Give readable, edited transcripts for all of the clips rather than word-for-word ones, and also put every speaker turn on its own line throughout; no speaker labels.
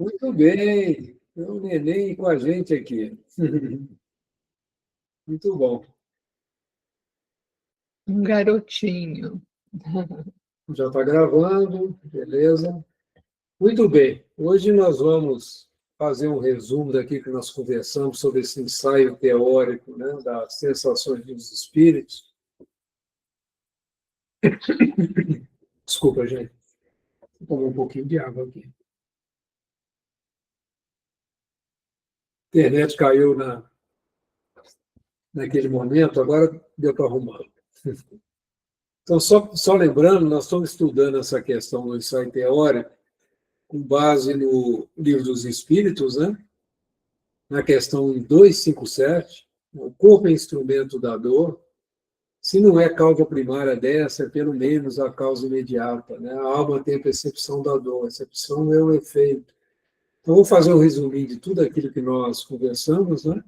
Muito bem. É um neném com a gente aqui. Muito bom.
Um garotinho.
Já está gravando, beleza? Muito bem. Hoje nós vamos fazer um resumo daqui que nós conversamos sobre esse ensaio teórico, né, das sensações dos espíritos. Desculpa, gente. Vou tomar um pouquinho de água aqui. A internet caiu naquele momento, agora deu para arrumar. Então, só lembrando, nós estamos estudando essa questão do ensaio teórico com base no Livro dos Espíritos, né? Na questão 257, o corpo é instrumento da dor. Se não é causa primária dessa, é pelo menos a causa imediata. Né? A alma tem a percepção da dor, a percepção é o efeito. Então, vou fazer um resuminho de tudo aquilo que nós conversamos, né?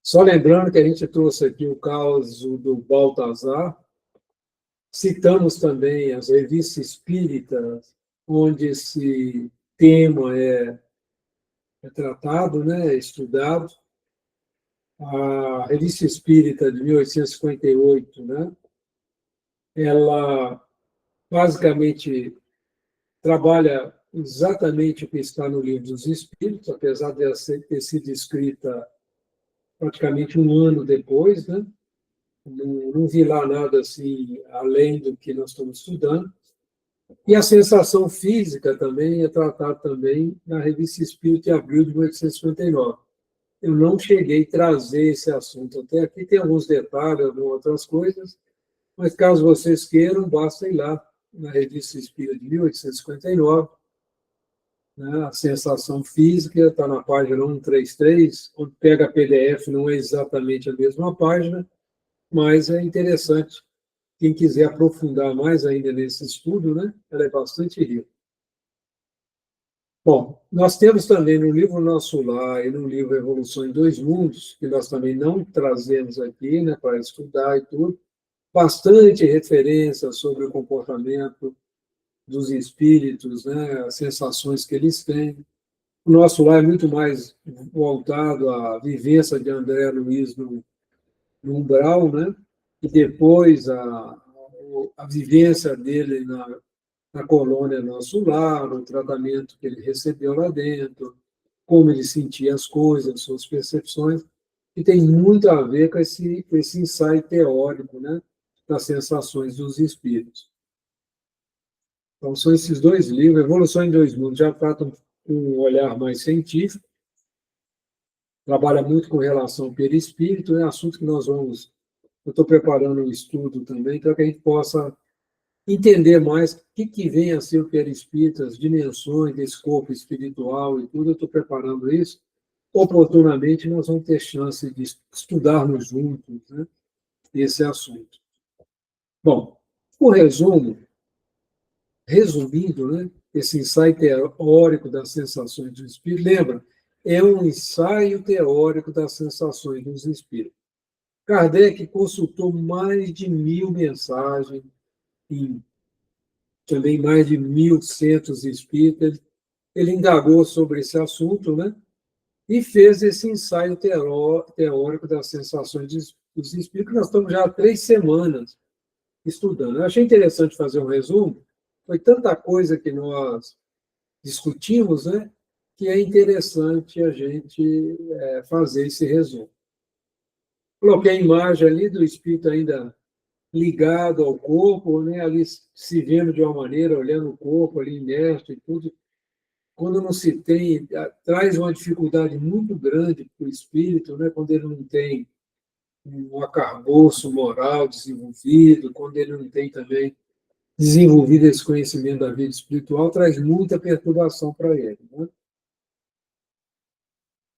Só lembrando que a gente trouxe aqui o caso do Baltazar, citamos também as revistas espíritas, onde esse tema é tratado, né, estudado. A Revista Espírita de 1858, né, ela basicamente trabalha exatamente o que está no Livro dos Espíritos, apesar de ela ter sido escrita praticamente um ano depois, né? Não vi lá nada assim além do que nós estamos estudando. E a sensação física também é tratada também na Revista Espírita de abril de 1859. Eu não cheguei a trazer esse assunto até aqui, tem alguns detalhes, algumas outras coisas, mas caso vocês queiram, basta ir lá na Revista Espírita de 1859, né? A sensação física está na página 133, onde pega a PDF, não é exatamente a mesma página, mas é interessante. Quem quiser aprofundar mais ainda nesse estudo, né? Ela é bastante rica. Bom, nós temos também no livro Nosso Lar e no livro Evolução em Dois Mundos, que nós também não trazemos aqui, né, para estudar e tudo, bastante referência sobre o comportamento dos espíritos, né, as sensações que eles têm. O Nosso Lar é muito mais voltado à vivência de André Luiz no umbral, né, e depois a vivência dele na colônia Nosso Lar, o tratamento que ele recebeu lá dentro, como ele sentia as coisas, suas percepções, e tem muito a ver com esse ensaio teórico, né, das sensações dos espíritos. Então, são esses dois livros, Evolução em Dois Mundos, já tratam com um olhar mais científico, trabalha muito com relação ao perispírito, é um assunto que nós vamos... Eu estou preparando um estudo também, para que a gente possa entender mais o que vem a ser o perispírito, as dimensões desse corpo espiritual e tudo. Eu estou preparando isso. Oportunamente, nós vamos ter chance de estudarmos juntos, né, esse assunto. Bom, o resumindo, né, esse ensaio teórico das sensações do espírito, lembra, é um ensaio teórico das sensações dos espíritos. Kardec consultou mais de 1000 mensagens em também mais de 1100 espíritas. Ele indagou sobre esse assunto, né? E fez esse ensaio teórico das sensações dos espíritos, que nós estamos já há 3 semanas estudando. Eu achei interessante fazer um resumo, foi tanta coisa que nós discutimos, né? Que é interessante a gente fazer esse resumo. Coloquei a imagem ali do espírito ainda ligado ao corpo, né, ali se vendo de uma maneira, olhando o corpo ali inerte e tudo. Quando não se tem, traz uma dificuldade muito grande para o espírito, né, quando ele não tem um arcabouço moral desenvolvido, quando ele não tem também desenvolvido esse conhecimento da vida espiritual, traz muita perturbação para ele. Né?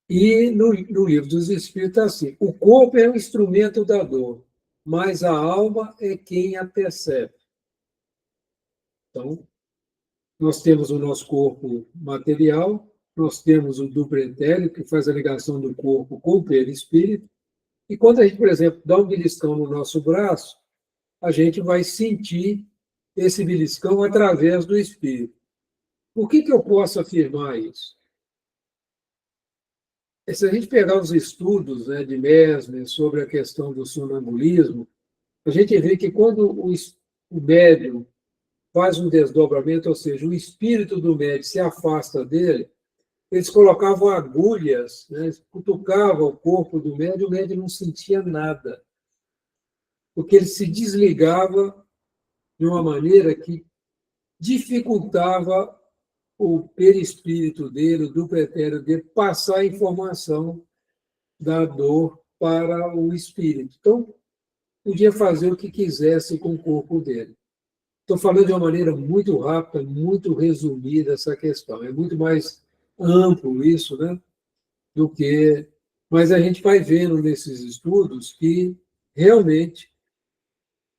E no Livro dos Espíritos, assim, o corpo é um instrumento da dor, mas a alma é quem a percebe. Então, nós temos o nosso corpo material, nós temos o duplo etéreo, que faz a ligação do corpo com o perispírito, e quando a gente, por exemplo, dá um beliscão no nosso braço, a gente vai sentir esse beliscão através do espírito. Por que eu posso afirmar isso? Se a gente pegar os estudos, né, de Mesmer sobre a questão do sonambulismo, a gente vê que quando o médium faz um desdobramento, ou seja, o espírito do médium se afasta dele, eles colocavam agulhas, né, cutucavam o corpo do médium, o médium não sentia nada, porque ele se desligava de uma maneira que dificultava o perispírito dele, o duplo etéreo dele, passar a informação da dor para o espírito. Então, podia fazer o que quisesse com o corpo dele. Estou falando de uma maneira muito rápida, muito resumida essa questão. É muito mais amplo isso, né, do que... Mas a gente vai vendo nesses estudos que realmente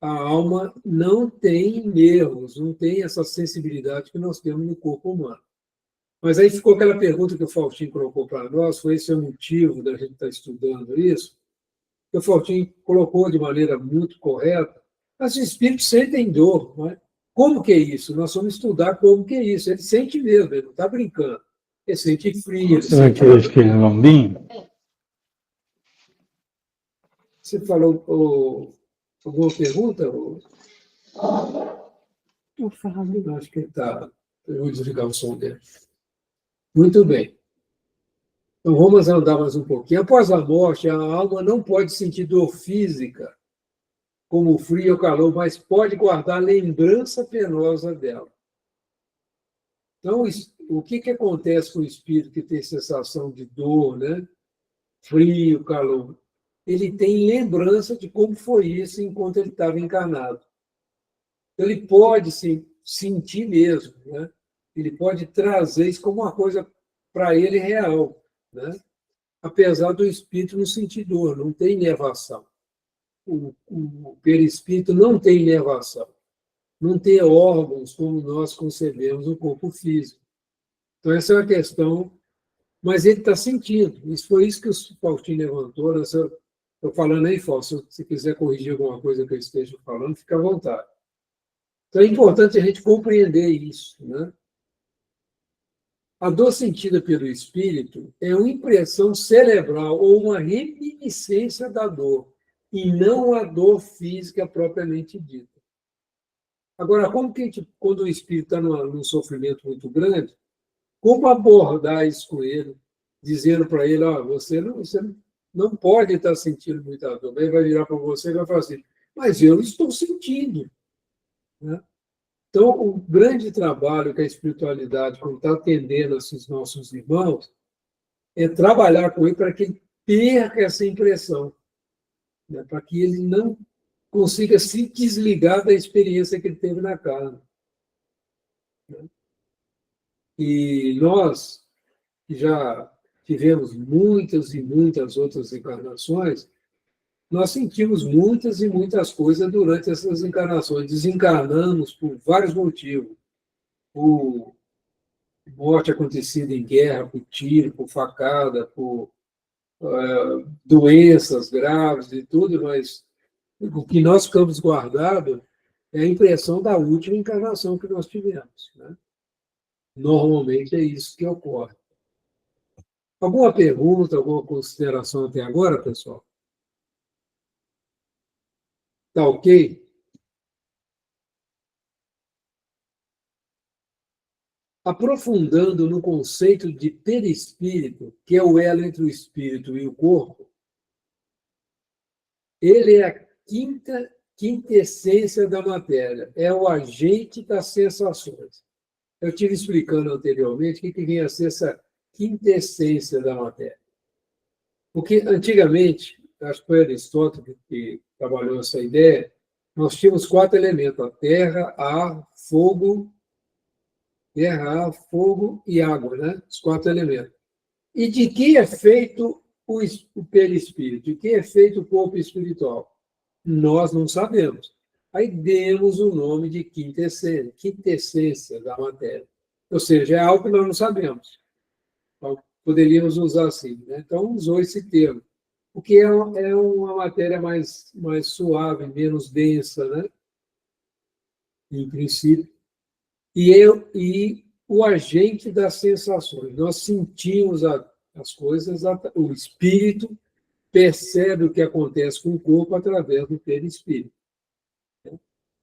a alma não tem nervos, não tem essa sensibilidade que nós temos no corpo humano. Mas aí ficou aquela pergunta que o Faustinho colocou para nós, foi esse o motivo da gente estar estudando isso, que o Faustinho colocou de maneira muito correta, mas os espíritos sentem dor, não é? Como que é isso? Nós vamos estudar como que é isso. Ele sente mesmo, ele não está brincando. Ele sente frio.
Você vai querer aquele lombinho?
Você falou alguma pergunta?
Eu falo.
Acho que está. Eu vou desligar o som dele. Muito bem. Então, vamos andar mais um pouquinho. Após a morte, a alma não pode sentir dor física, como o frio ou o calor, mas pode guardar lembrança penosa dela. Então, o que acontece com o espírito que tem sensação de dor, né? Frio, calor? Ele tem lembrança de como foi isso enquanto ele estava encarnado. Então, ele pode se sentir mesmo, né? Ele pode trazer isso como uma coisa para ele real, né? Apesar do espírito não sentir dor, não tem inervação. O perispírito não tem inervação, não tem órgãos como nós concebemos no corpo físico. Então, essa é uma questão, mas ele está sentindo. Isso foi isso que o Faustinho levantou. Estou falando aí, Fausto, se quiser corrigir alguma coisa que eu esteja falando, fica à vontade. Então, é importante a gente compreender isso, né? A dor sentida pelo espírito é uma impressão cerebral ou uma reminiscência da dor, e não a dor física propriamente dita. Agora, como que a gente, quando o espírito está num sofrimento muito grande, como abordar isso com ele, dizendo para ele, você não pode estar sentindo muita dor. Ele vai virar para você e vai falar assim, mas eu estou sentindo, né? Então, o grande trabalho que a espiritualidade, quando está atendendo esses nossos irmãos, é trabalhar com ele para que ele perca essa impressão, né? Para que ele não consiga se desligar da experiência que ele teve na carne. E nós, que já tivemos muitas e muitas outras encarnações, nós sentimos muitas e muitas coisas durante essas encarnações. Desencarnamos por vários motivos. Por morte acontecida em guerra, por tiro, por facada, por doenças graves e tudo, mas o que nós ficamos guardados é a impressão da última encarnação que nós tivemos, né? Normalmente é isso que ocorre. Alguma pergunta, alguma consideração até agora, pessoal? Tá ok? Aprofundando no conceito de perispírito, que é o elo entre o espírito e o corpo, ele é a quinta essência da matéria, é o agente das sensações. Eu estive explicando anteriormente o que vinha a ser essa quinta essência da matéria. Porque, antigamente, acho que foi Aristóteles que trabalhou essa ideia, nós tínhamos 4 elementos, a terra, ar, fogo e água, né? Os 4 elementos. E de que é feito o perispírito? De que é feito o corpo espiritual? Nós não sabemos. Aí demos o nome de quinta essência da matéria. Ou seja, é algo que nós não sabemos. Então, poderíamos usar assim, né? Então, usou esse termo. Porque é uma matéria mais suave, menos densa, né? Em princípio. E o agente das sensações. Nós sentimos as coisas, o espírito percebe o que acontece com o corpo através do perispírito.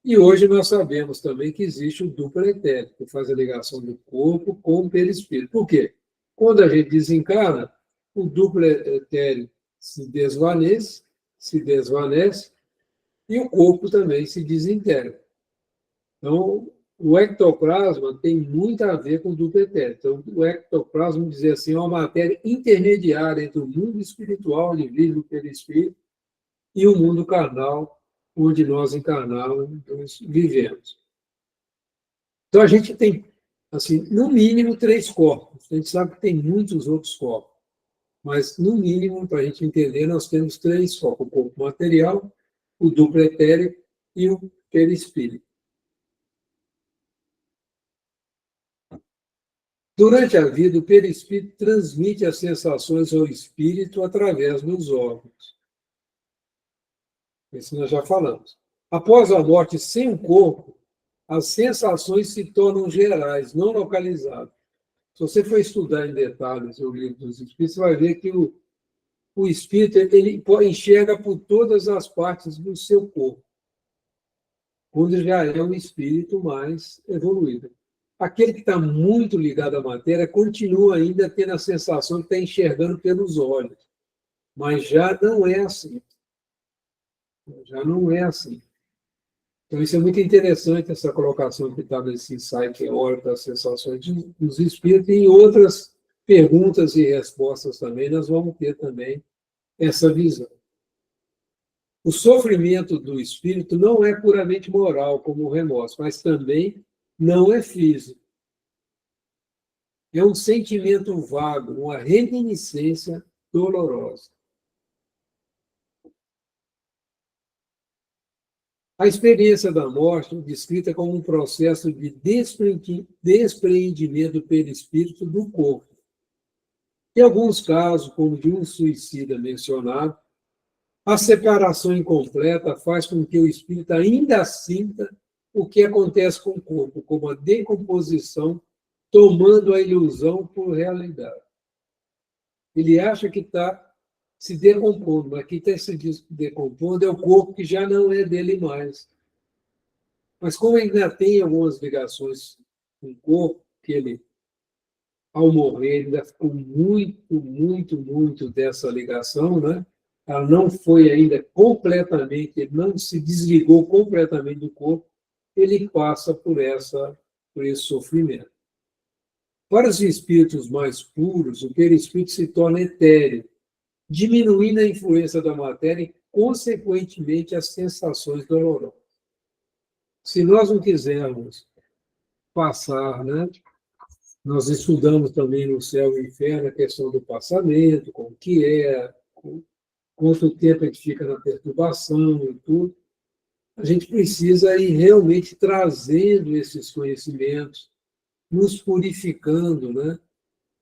E hoje nós sabemos também que existe o duplo etérico, que faz a ligação do corpo com o perispírito. Por quê? Quando a gente desencarna, o duplo etérico se desvanece, e o corpo também se desintegra. Então, o ectoplasma tem muito a ver com o duplo etérico. Então, o ectoplasma, vamos dizer assim, é uma matéria intermediária entre o mundo espiritual, onde vive o perispírito, e o mundo carnal, onde nós encarnamos, vivemos. Então, a gente tem, assim, no mínimo, 3 corpos. A gente sabe que tem muitos outros corpos, mas, no mínimo, para a gente entender, nós temos 3 corpos: o corpo material, o duplo etérico e o perispírito. Durante a vida, o perispírito transmite as sensações ao espírito através dos órgãos. Isso nós já falamos. Após a morte sem o corpo, as sensações se tornam gerais, não localizadas. Se você for estudar em detalhes o livro dos espíritos, você vai ver que o espírito ele enxerga por todas as partes do seu corpo, quando já é um espírito mais evoluído. Aquele que está muito ligado à matéria continua ainda tendo a sensação que está enxergando pelos olhos, mas já não é assim. Já não é assim. Então, isso é muito interessante, essa colocação que está nesse site teórico das sensações dos espíritos, e em outras perguntas e respostas também, nós vamos ter também essa visão. O sofrimento do espírito não é puramente moral, como o remorso, mas também não é físico. É um sentimento vago, uma reminiscência dolorosa. A experiência da morte é descrita como um processo de despreendimento do perispírito do corpo. Em alguns casos, como de um suicida mencionado, a separação incompleta faz com que o espírito ainda sinta o que acontece com o corpo, como a decomposição, tomando a ilusão por realidade. Ele acha que está se decompondo, mas quem está se decompondo é o corpo que já não é dele mais. Mas como ainda tem algumas ligações com o corpo, que ele, ao morrer, ainda ficou muito dessa ligação, né? Ela não foi ainda completamente, ele não se desligou completamente do corpo, ele passa por esse sofrimento. Para os espíritos mais puros, o perispírito se torna etéreo, diminuindo a influência da matéria e, consequentemente, as sensações dolorosas. Se nós não quisermos passar, né? Nós estudamos também no Céu e Inferno a questão do passamento, como que é, quanto tempo a gente fica na perturbação e tudo. A gente precisa ir realmente trazendo esses conhecimentos, nos purificando, né?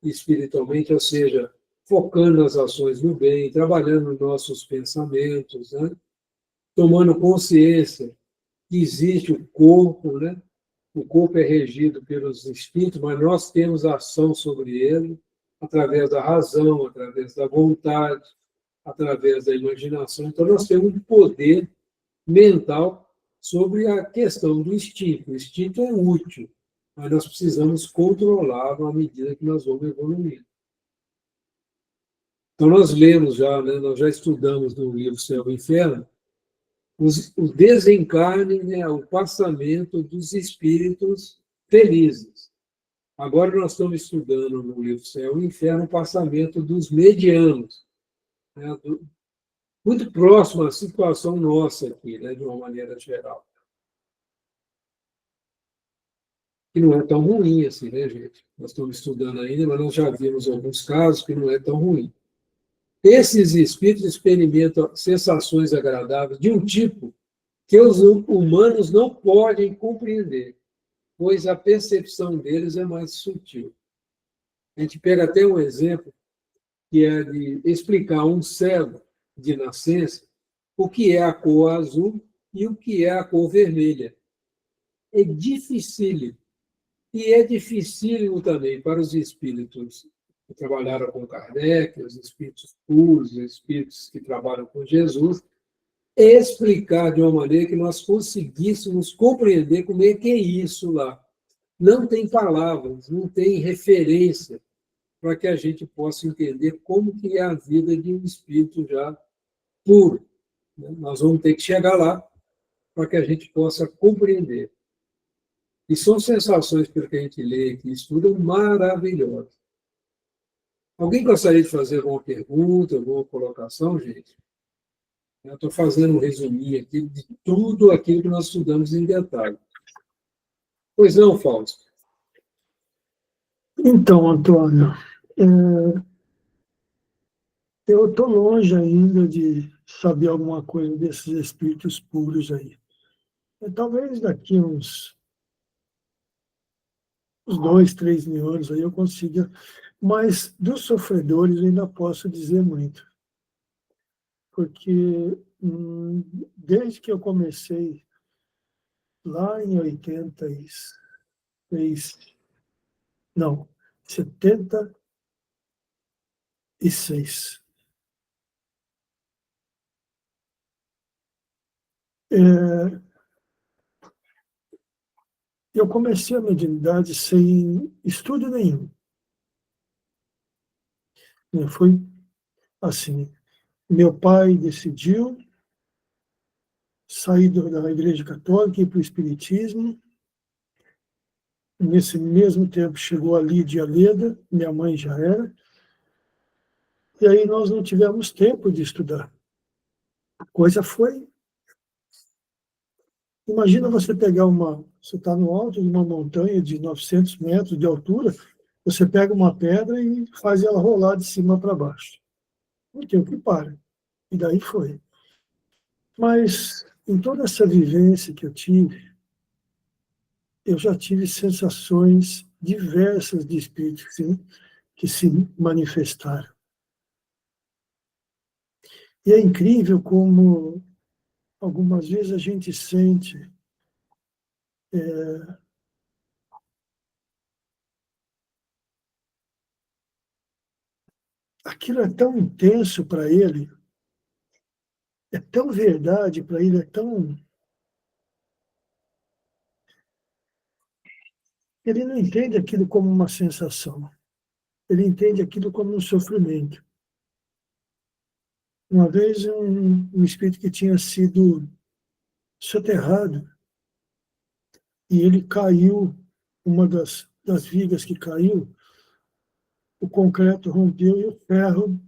Espiritualmente, ou seja, focando nas ações do bem, trabalhando nos nossos pensamentos, né? Tomando consciência que existe o corpo, né? O corpo é regido pelos espíritos, mas nós temos ação sobre ele através da razão, através da vontade, através da imaginação. Então, nós temos um poder mental sobre a questão do instinto. O instinto é útil, mas nós precisamos controlá-lo à medida que nós vamos evoluindo. Então, nós lemos já, né, nós já estudamos no livro Céu e Inferno, o desencarne, né, o passamento dos espíritos felizes. Agora nós estamos estudando no livro Céu e Inferno o passamento dos medianos, né, muito próximo à situação nossa aqui, né, de uma maneira geral. Que não é tão ruim assim, né, gente? Nós estamos estudando ainda, mas nós já vimos alguns casos que não é tão ruim. Esses espíritos experimentam sensações agradáveis de um tipo que os humanos não podem compreender, pois a percepção deles é mais sutil. A gente pega até um exemplo, que é de explicar um cego de nascença o que é a cor azul e o que é a cor vermelha. É dificílimo. E é dificílimo também para os espíritos que trabalharam com Kardec, os espíritos puros, os espíritos que trabalham com Jesus, explicar de uma maneira que nós conseguíssemos compreender como é que é isso lá. Não tem palavras, não tem referência para que a gente possa entender como que é a vida de um espírito já puro. Nós vamos ter que chegar lá para que a gente possa compreender. E são sensações, pelo que a gente lê e estuda, maravilhosas. Alguém gostaria de fazer alguma pergunta, alguma colocação, gente? Eu estou fazendo um resuminho aqui de tudo aquilo que nós estudamos em detalhe. Pois não, Fausto?
Então, Antônio, eu estou longe ainda de saber alguma coisa desses espíritos puros aí. Talvez daqui uns 2, 3 mil anos aí eu consiga, mas dos sofredores eu ainda posso dizer muito. Porque desde que eu comecei lá em 86, não, 76, eu comecei a mediunidade sem estudo nenhum. Foi assim, meu pai decidiu sair da Igreja Católica e ir para o Espiritismo. Nesse mesmo tempo chegou a Lídia Leda, minha mãe já era, e aí nós não tivemos tempo de estudar. A coisa foi... Imagina você pegar você está no alto de uma montanha de 900 metros de altura, você pega uma pedra e faz ela rolar de cima para baixo. Não tem o que para. E daí foi. Mas, em toda essa vivência que eu tive, eu já tive sensações diversas de espíritos que se manifestaram. E é incrível como, algumas vezes, a gente sente aquilo é tão intenso para ele, é tão verdade para ele, é tão... Ele não entende aquilo como uma sensação, ele entende aquilo como um sofrimento. Uma vez, um espírito que tinha sido soterrado, e ele caiu, uma das vigas que caiu, o concreto rompeu e o ferro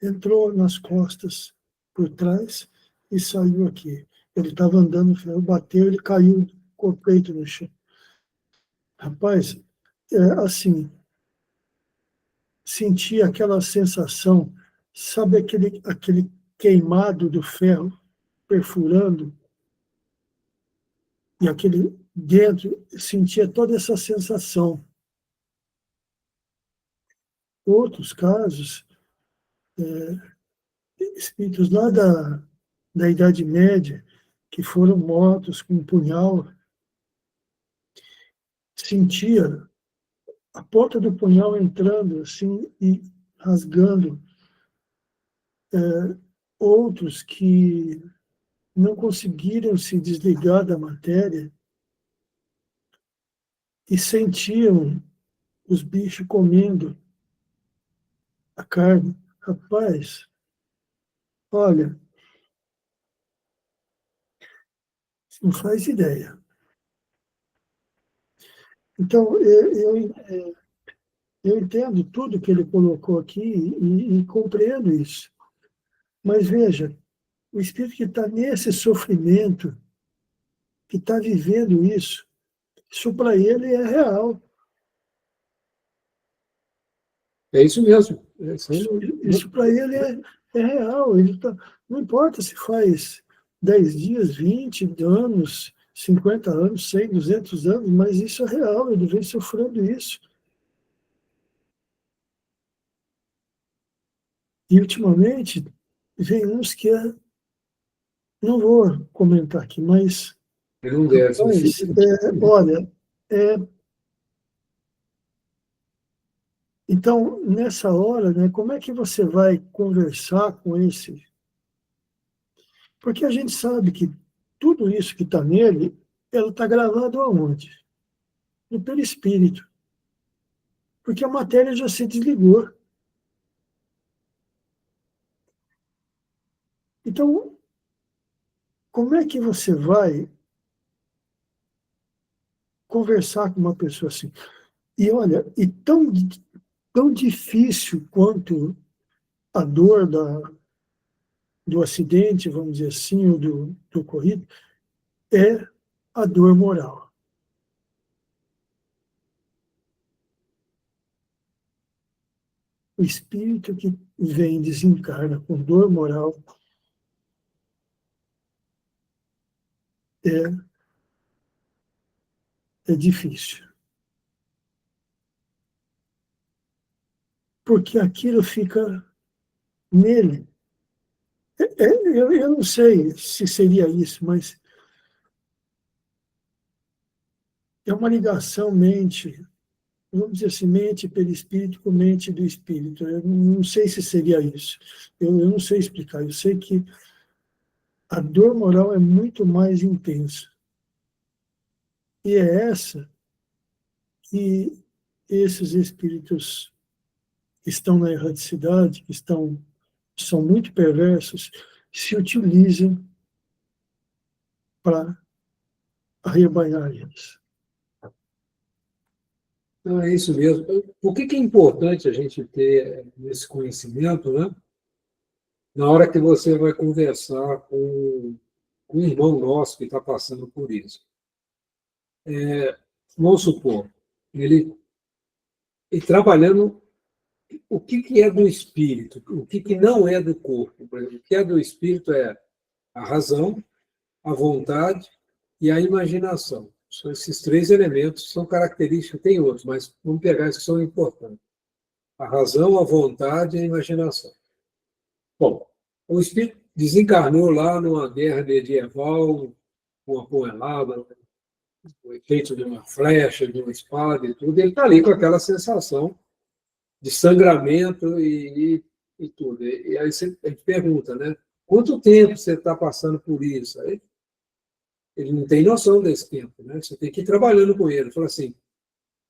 entrou nas costas por trás e saiu aqui. Ele estava andando, o ferro bateu, ele caiu com o peito no chão. Rapaz, assim, senti aquela sensação, sabe aquele queimado do ferro perfurando, e aquele dentro, sentia toda essa sensação. Outros casos, espíritos lá da Idade Média, que foram mortos com um punhal, sentia a ponta do punhal entrando assim e rasgando. Outros que não conseguiram se desligar da matéria e sentiam os bichos comendo a carne. Rapaz, olha, não faz ideia. Então, eu entendo tudo que ele colocou aqui e compreendo isso. Mas veja, o espírito que está nesse sofrimento, que está vivendo isso para ele é real.
É isso mesmo.
Isso para ele é real. Não importa se faz 10 dias, 20 anos, 50 anos, 100, 200 anos, mas isso é real, ele vem sofrendo isso. E, ultimamente, vem uns que não vou comentar aqui, mas...
Não deve.
Mas, olha, Então, nessa hora, né, como é que você vai conversar com esse? Porque a gente sabe que tudo isso que está nele, ela está gravado aonde? No perispírito. Porque a matéria já se desligou. Então, como é que você vai conversar com uma pessoa assim? E olha, tão difícil quanto a dor do acidente, vamos dizer assim, ou do ocorrido, é a dor moral. O espírito que vem desencarna com dor moral é, é difícil. Porque aquilo fica nele. Eu não sei se seria isso, mas é uma ligação mente, vamos dizer assim, mente perispírito com mente do espírito. Eu não sei se seria isso. Eu não sei explicar. Eu sei que a dor moral é muito mais intensa. E é essa que esses espíritos que estão na erraticidade, são muito perversos, se utilizam para arrebanhar eles.
Então, é isso mesmo. Por que é importante a gente ter esse conhecimento, né? Na hora que você vai conversar com um irmão nosso que está passando por isso. Vamos supor, ele trabalhando o que é do espírito, o que não é do corpo. Por exemplo, o que é do espírito é a razão, a vontade e a imaginação. São esses três elementos, são característicos, tem outros, mas vamos pegar esses que são importantes. A razão, a vontade e a imaginação. Bom, o espírito desencarnou lá numa guerra medieval, com uma punhalada, o efeito de uma flecha, de uma espada e tudo, ele está ali com aquela sensação de sangramento e tudo. E aí a gente pergunta, né? Quanto tempo você está passando por isso? Aí ele não tem noção desse tempo, né? Você tem que ir trabalhando com ele. Fala assim,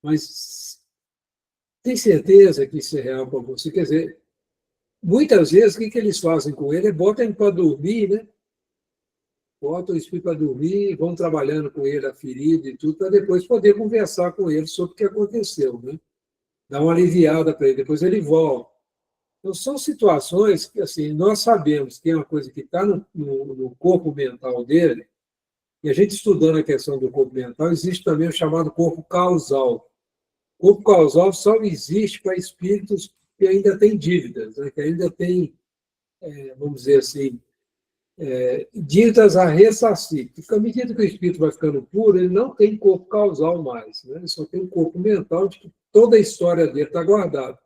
mas tem certeza que isso é real para você? Quer dizer, muitas vezes o que eles fazem com ele é botam ele para dormir, né? Botam o espírito para dormir, vão trabalhando com ele a ferida e tudo, para depois poder conversar com ele sobre o que aconteceu, né? Dar uma aliviada para ele, depois ele volta. Então, são situações que, assim, nós sabemos que é uma coisa que está no corpo mental dele, e a gente estudando a questão do corpo mental, existe também o chamado corpo causal. O corpo causal só existe para espíritos que ainda têm dívidas, né? Que ainda têm, vamos dizer assim, dívidas a ressarcir. Porque à medida que o espírito vai ficando puro, ele não tem corpo causal mais, né? Ele só tem um corpo mental de que toda a história dele está guardada.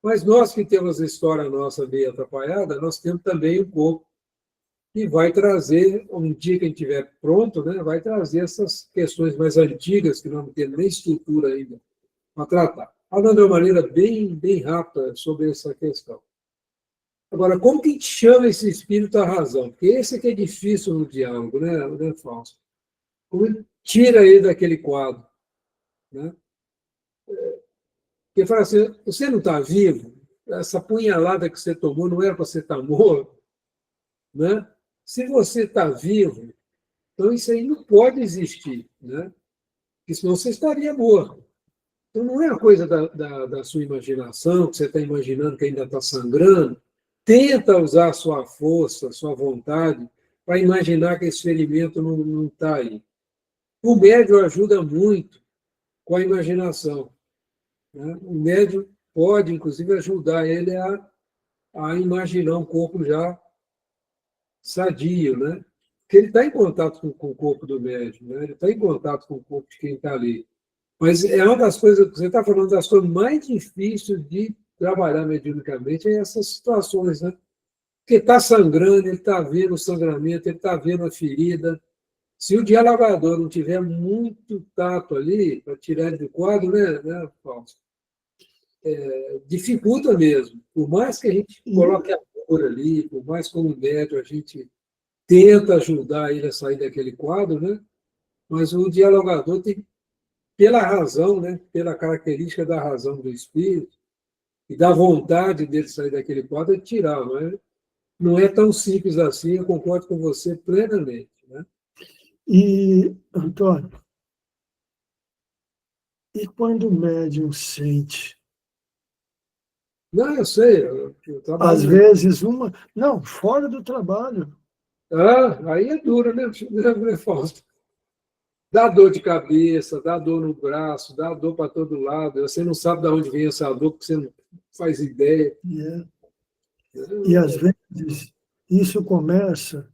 Mas nós que temos a história nossa meio atrapalhada, nós temos também um corpo que vai trazer, um dia que a gente estiver pronto, né, vai trazer essas questões mais antigas, que não temos nem estrutura ainda para tratar. Falando de uma maneira bem rápida sobre essa questão. Agora, como que a gente chama esse espírito à razão? Porque esse aqui é difícil no diálogo, né, Fausto? Como tira ele daquele quadro, né? Porque fala assim, você não está vivo? Essa punhalada que você tomou não era para você estar morto? Né? Se você está vivo, então isso aí não pode existir, né? Porque senão você estaria morto. Então não é a coisa da sua imaginação, que você está imaginando que ainda está sangrando. Tenta usar a sua força, a sua vontade, para imaginar que esse ferimento não está aí. O médium ajuda muito com a imaginação, né? O médium pode, inclusive, ajudar ele a imaginar um corpo já sadio, né? Porque ele está em contato com o corpo do médium, né? Ele está em contato com o corpo de quem está ali. Mas é uma das coisas, você está falando das coisas mais difíceis de trabalhar mediunicamente, é essas situações, né? Porque está sangrando, ele está vendo o sangramento, ele está vendo a ferida. Se o dialogador não tiver muito tato ali, para tirar ele do quadro, né, Fausto? dificulta mesmo. Por mais que a gente coloque amor ali, por mais como médico a gente tenta ajudar ele a sair daquele quadro, né? Mas o dialogador tem, pela razão, né? Pela característica da razão do espírito e da vontade dele sair daquele quadro, ele tirar, mas não é tão simples assim, eu concordo com você plenamente, né?
E, Antônio, e quando o médium sente?
Não, eu sei, eu trabalho.
Às vezes, não, fora do trabalho.
Aí é duro, né, Fausto? Dá dor de cabeça, dá dor no braço, dá dor para todo lado. Você não sabe de onde vem essa dor, porque você não faz ideia.
E às vezes, isso começa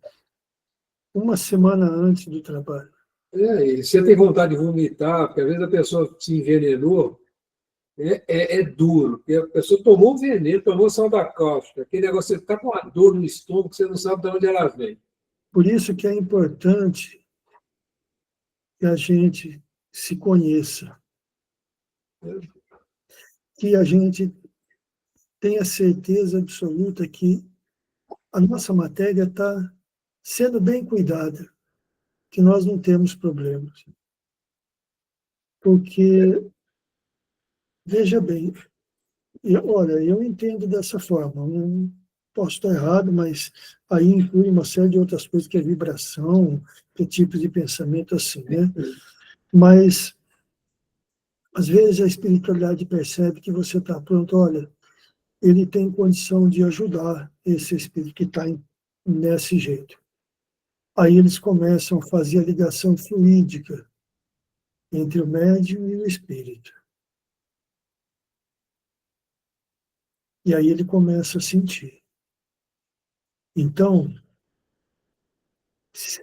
uma semana antes do trabalho.
E você tem vontade de vomitar, porque às vezes a pessoa se envenenou, é duro. Porque a pessoa tomou um veneno, tomou soda cáustica, aquele negócio, você está com uma dor no estômago, você não sabe de onde ela vem.
Por isso que é importante que a gente se conheça, que a gente tenha certeza absoluta que a nossa matéria está sendo bem cuidada, que nós não temos problemas. Porque, veja bem, olha, eu entendo dessa forma, não posso estar errado, mas aí inclui uma série de outras coisas, que é vibração, que tipo de pensamento assim, né? Mas, às vezes, a espiritualidade percebe que você está pronto, olha, ele tem condição de ajudar esse espírito que está nesse jeito. Aí eles começam a fazer a ligação fluídica entre o médium e o espírito. E aí ele começa a sentir. Então, se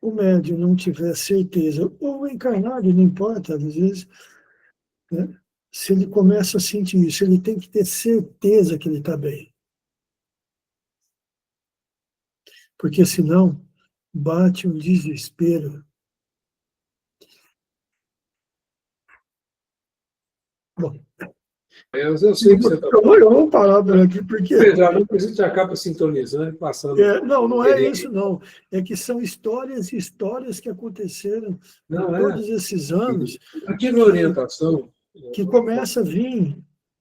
o médium não tiver certeza, ou o encarnado, não importa, às vezes, né, se ele começa a sentir isso, ele tem que ter certeza que ele está bem. Porque senão, bate um desespero. Bom,
Eu sei que você está
eu vou parar por aqui, porque...
Já não precisa, te acaba sintonizando e passando.
Não é isso, não. É que são histórias e histórias que aconteceram todos esses anos.
Aqui na orientação.
Que começa a vir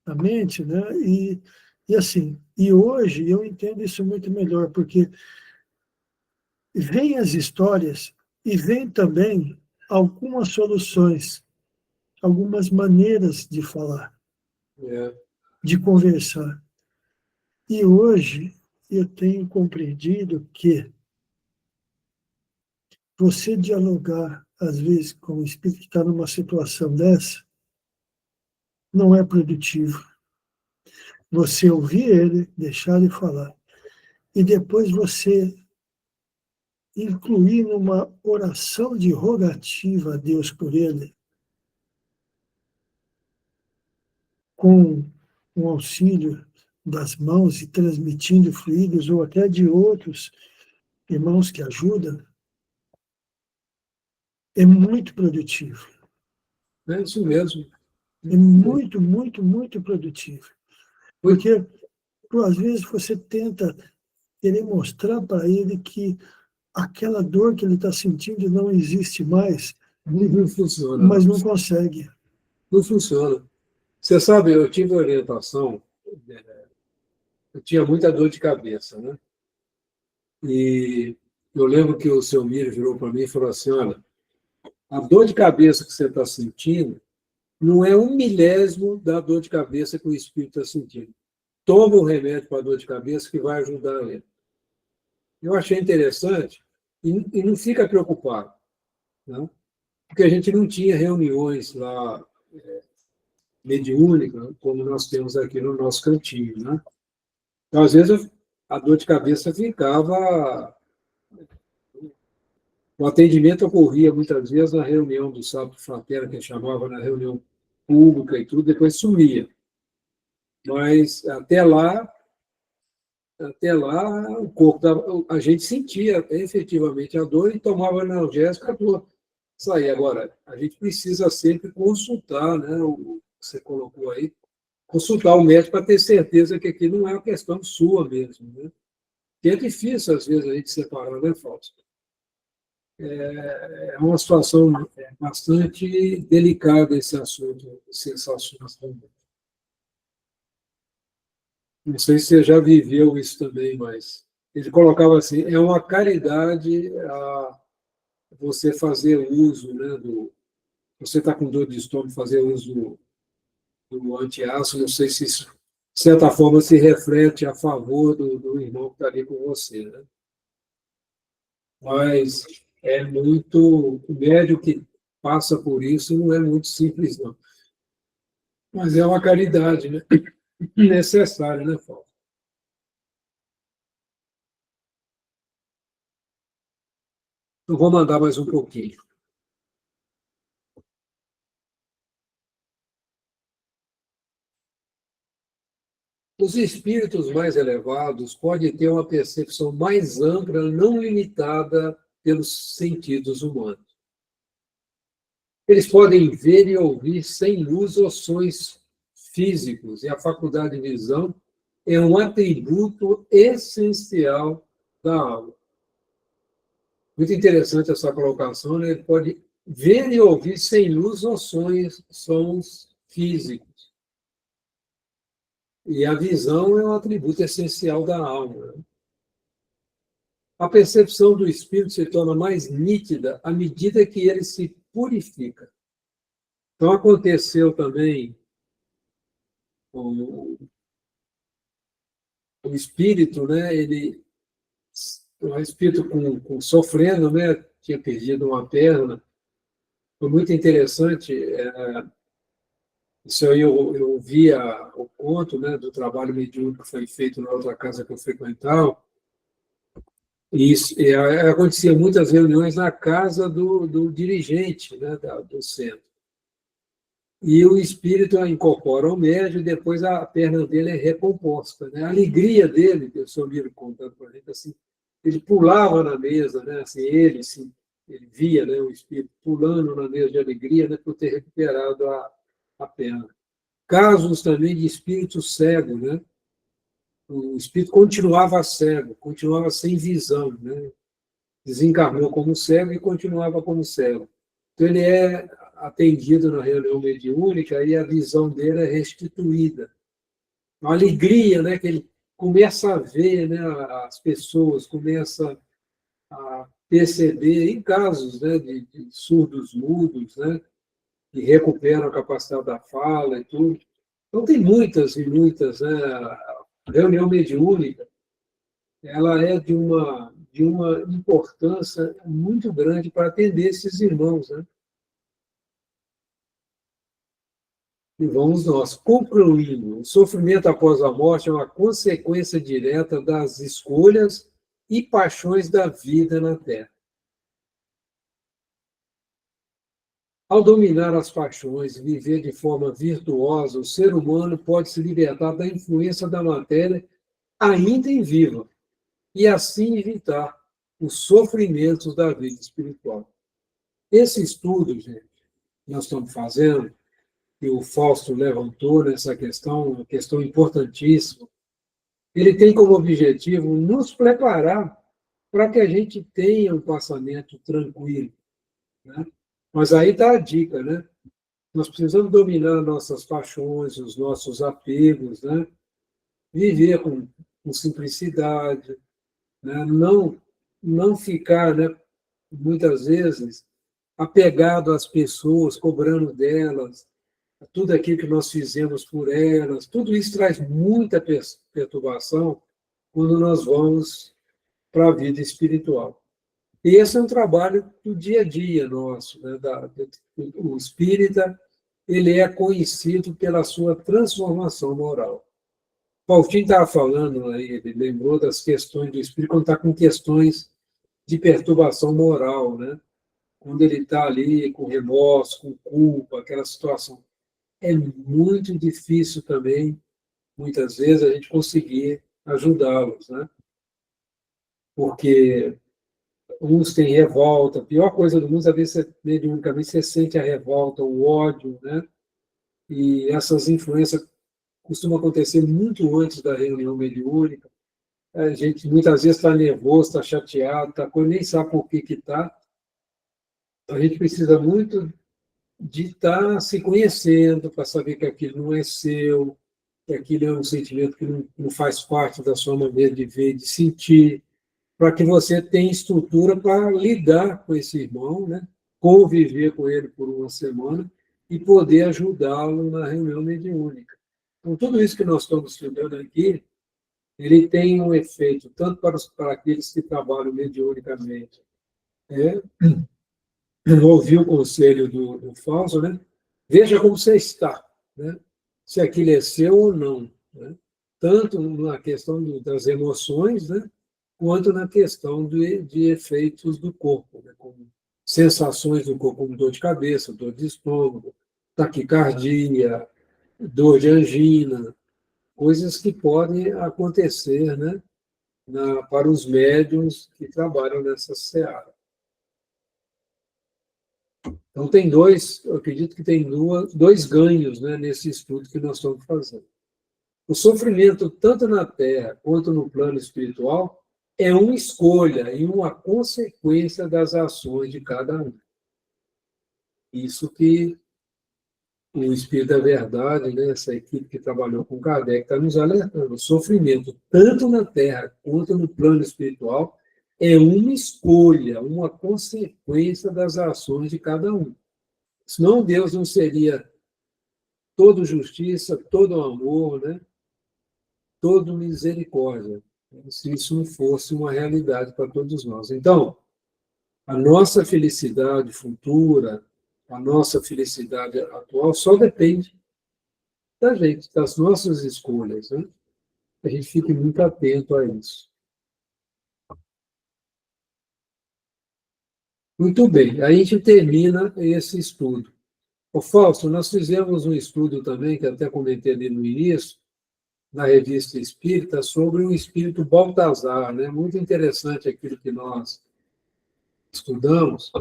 na mente, né? E assim, e hoje eu entendo isso muito melhor, porque vem as histórias e vem também algumas soluções, algumas maneiras de falar, de conversar. E hoje eu tenho compreendido que você dialogar, às vezes, com o espírito que está numa situação dessa, não é produtivo. Você ouvir ele, deixar ele falar, e depois você incluir numa oração de rogativa a Deus por ele, com o auxílio das mãos e transmitindo fluidos, ou até de outros irmãos que ajudam, é muito produtivo.
É isso mesmo.
É muito, muito, muito produtivo. Porque, às vezes, você tenta querer mostrar para ele que aquela dor que ele está sentindo não existe mais,
Não funciona.
mas não consegue.
Não funciona. Você sabe, eu tive orientação, eu tinha muita dor de cabeça, né? E eu lembro que o seu Miro virou para mim e falou assim, olha, a dor de cabeça que você está sentindo não é 1/1000 da dor de cabeça que o espírito está sentindo. Toma um remédio para a dor de cabeça que vai ajudar ele. Eu achei interessante e não fica preocupado, né? Porque a gente não tinha reuniões lá mediúnicas, como nós temos aqui no nosso cantinho, né? Então, às vezes, a dor de cabeça ficava... O atendimento ocorria muitas vezes na reunião do sábado fraterno, que a gente chamava na reunião pública e tudo, depois sumia. Mas até lá, o corpo a gente sentia efetivamente a dor e tomava analgésico, a dor saía. Agora, a gente precisa sempre consultar, né, você colocou aí, consultar o médico para ter certeza que aqui não é uma questão sua mesmo, né? Que é difícil, às vezes, a gente separar, né, Fausto? É uma situação bastante delicada esse assunto, de sensações também. Não sei se você já viveu isso também, mas ele colocava assim, é uma caridade você fazer uso, né, você está com dor de estômago, fazer uso do antiácido, não sei se isso, de certa forma, se reflete a favor do irmão que está ali com você, né? Mas é muito, o médico que passa por isso não é muito simples, não. Mas é uma caridade, né? Necessária, né, Paulo? Eu vou mandar mais um pouquinho. Os espíritos mais elevados podem ter uma percepção mais ampla, não limitada pelos sentidos humanos. Eles podem ver e ouvir sem luz ou sons físicos, e a faculdade de visão é um atributo essencial da alma. Muito interessante essa colocação, né? Ele pode ver e ouvir sem luz ou sons físicos. E a visão é um atributo essencial da alma. A percepção do espírito se torna mais nítida à medida que ele se purifica. Então, aconteceu também o espírito, né? O espírito sofrendo, né? Tinha perdido uma perna. Foi muito interessante. Isso aí eu via o conto, né, do trabalho mediúnico que foi feito na outra casa que eu frequentava. E acontecia muitas reuniões na casa do dirigente, né, do centro. E o espírito incorpora o médium e depois a perna dele é recomposta, né? A alegria dele, que o senhor Miro contando para a gente, assim, ele pulava na mesa, né? Assim, ele via, né, o espírito pulando na mesa de alegria, né, por ter recuperado a perna. Casos também de espírito cego, né? O espírito continuava cego, continuava sem visão, né? Desencarnou como cego e continuava como cego. Então, ele é atendido na reunião mediúnica e a visão dele é restituída. Uma alegria, né, que ele começa a ver, né, as pessoas, começa a perceber, em casos, né, de surdos mudos, né, que recuperam a capacidade da fala e tudo. Então, tem muitas e muitas, né? A reunião mediúnica, ela é de uma importância muito grande para atender esses irmãos, né? E vamos nós, concluindo, o sofrimento após a morte é uma consequência direta das escolhas e paixões da vida na Terra. Ao dominar as paixões e viver de forma virtuosa, o ser humano pode se libertar da influência da matéria ainda em viva e assim evitar os sofrimentos da vida espiritual. Esse estudo, gente, que nós estamos fazendo, que o Fausto levantou nessa questão, uma questão importantíssima, ele tem como objetivo nos preparar para que a gente tenha um passamento tranquilo, né? Mas aí está a dica, né? Nós precisamos dominar nossas paixões, os nossos apegos, né? Viver com simplicidade, né? Não ficar, né, muitas vezes, apegado às pessoas, cobrando delas, tudo aquilo que nós fizemos por elas. Tudo isso traz muita perturbação quando nós vamos para a vida espiritual. E esse é um trabalho do dia a dia nosso, né? O espírita, ele é conhecido pela sua transformação moral. Paulinho estava falando aí, ele lembrou das questões do espírito quando está com questões de perturbação moral, né? Quando ele está ali com remorso, com culpa, aquela situação. É muito difícil também, muitas vezes, a gente conseguir ajudá-los, né? Porque uns têm revolta, a pior coisa do mundo, às vezes, mediunicamente, você sente a revolta, o ódio, né? e essas influências costumam acontecer muito antes da reunião mediúnica. A gente muitas vezes está nervoso, está chateado, nem sabe por que está. A gente precisa muito de estar se conhecendo para saber que aquilo não é seu, que aquilo é um sentimento que não faz parte da sua maneira de ver, de sentir, para que você tenha estrutura para lidar com esse irmão, né? Conviver com ele por uma semana e poder ajudá-lo na reunião mediúnica. Então, tudo isso que nós estamos estudando aqui, ele tem um efeito tanto para aqueles que trabalham mediunicamente, né? Ouvir o conselho do Fausto, né? Veja como você está, né? Se aquilo é seu ou não, né? Tanto na questão das emoções, né? Quanto na questão de efeitos do corpo, né? Como sensações do corpo, como dor de cabeça, dor de estômago, taquicardia, dor de angina, coisas que podem acontecer, né? Para os médiuns que trabalham nessa seara. Então, eu acredito que tem dois ganhos, né, nesse estudo que nós estamos fazendo. O sofrimento, tanto na Terra quanto no plano espiritual, é uma escolha e uma consequência das ações de cada um. Isso que o Espírito da Verdade, né, essa equipe que trabalhou com Kardec, está nos alertando. O sofrimento, tanto na Terra quanto no plano espiritual, é uma escolha, uma consequência das ações de cada um. Senão Deus não seria todo justiça, todo amor, né? Todo misericórdia, se isso não fosse uma realidade para todos nós. Então, a nossa felicidade futura, a nossa felicidade atual, só depende da gente, das nossas escolhas, né? A gente fique muito atento a isso. Muito bem, aí a gente termina esse estudo. Ô, Fausto, nós fizemos um estudo também, que até comentei ali no início, na Revista Espírita, sobre o espírito Baltazar, né? Muito interessante aquilo que nós estudamos.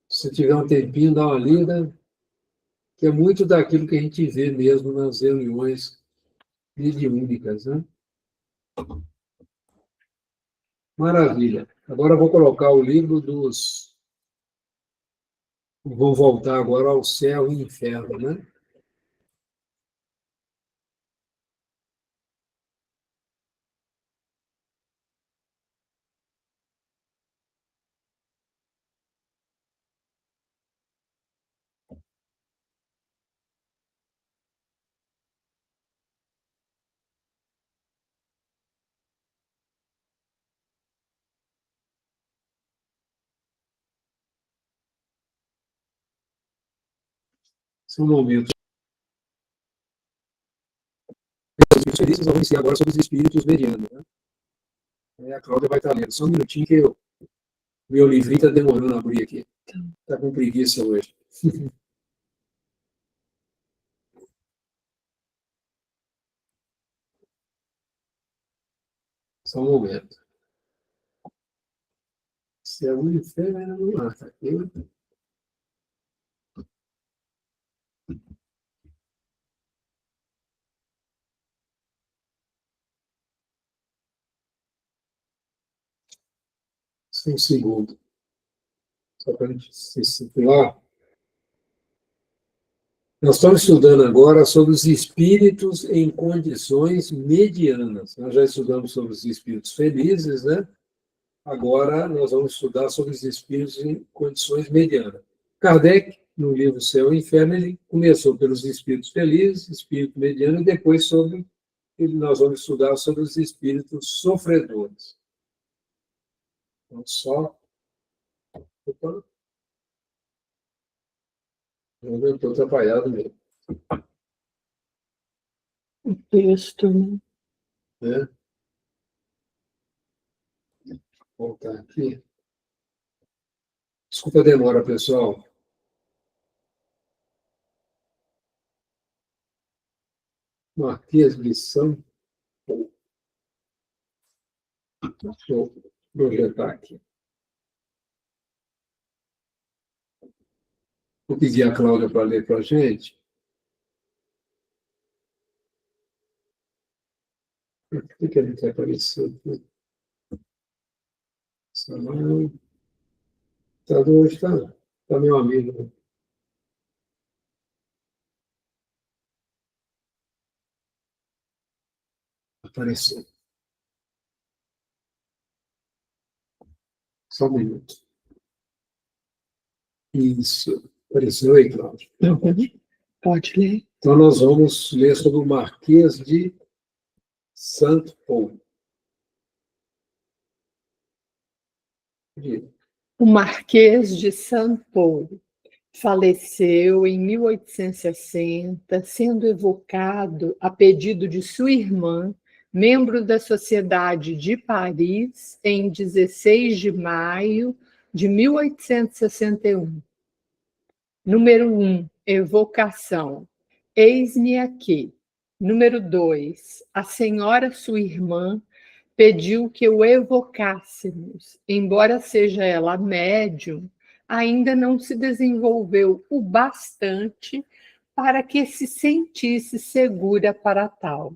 Se tiver um tempinho, dá uma lida, que é muito daquilo que a gente vê mesmo nas reuniões mediúnicas, né? Maravilha. Agora eu vou colocar o livro dos... Vou voltar agora ao céu e inferno, né? São momentos felizes. Vamos iniciar agora sobre os espíritos medianos, né? A Cláudia vai estar lendo. Só um minutinho que meu livrinho está demorando a abrir aqui. Está com preguiça hoje. Só um momento. Céu e inferno. Tá aqui. Só um segundo. Só para a gente se situar. Nós estamos estudando agora sobre os espíritos em condições medianas. Nós já estudamos sobre os espíritos felizes, né? Agora nós vamos estudar sobre os espíritos em condições medianas. Kardec, no livro Céu e Inferno, ele começou pelos espíritos felizes, espírito mediano, e depois nós vamos estudar sobre os espíritos sofredores. Então, só... Opa, eu estou atrapalhado mesmo.
O texto, né?
Né? Vou voltar aqui. Desculpa a demora, pessoal. Marquês de São Paulo. Deixa eu projetar aqui. Vou pedir a Cláudia para ler para a gente. O que ele quer aparecer aqui? Salão. Tá hoje, tá meu amigo. Apareceu. Só um minuto. Isso. Apareceu aí, Cláudio.
Uhum. Pode ler.
Então, nós vamos ler sobre o Marquês de Santo Paul.
O Marquês de Saint Paul faleceu em 1860, sendo evocado a pedido de sua irmã, membro da Sociedade de Paris, em 16 de maio de 1861. Número 1, evocação. Eis-me aqui. Número 2, a senhora, sua irmã, pediu que o evocássemos. Embora seja ela médium, ainda não se desenvolveu o bastante para que se sentisse segura para tal.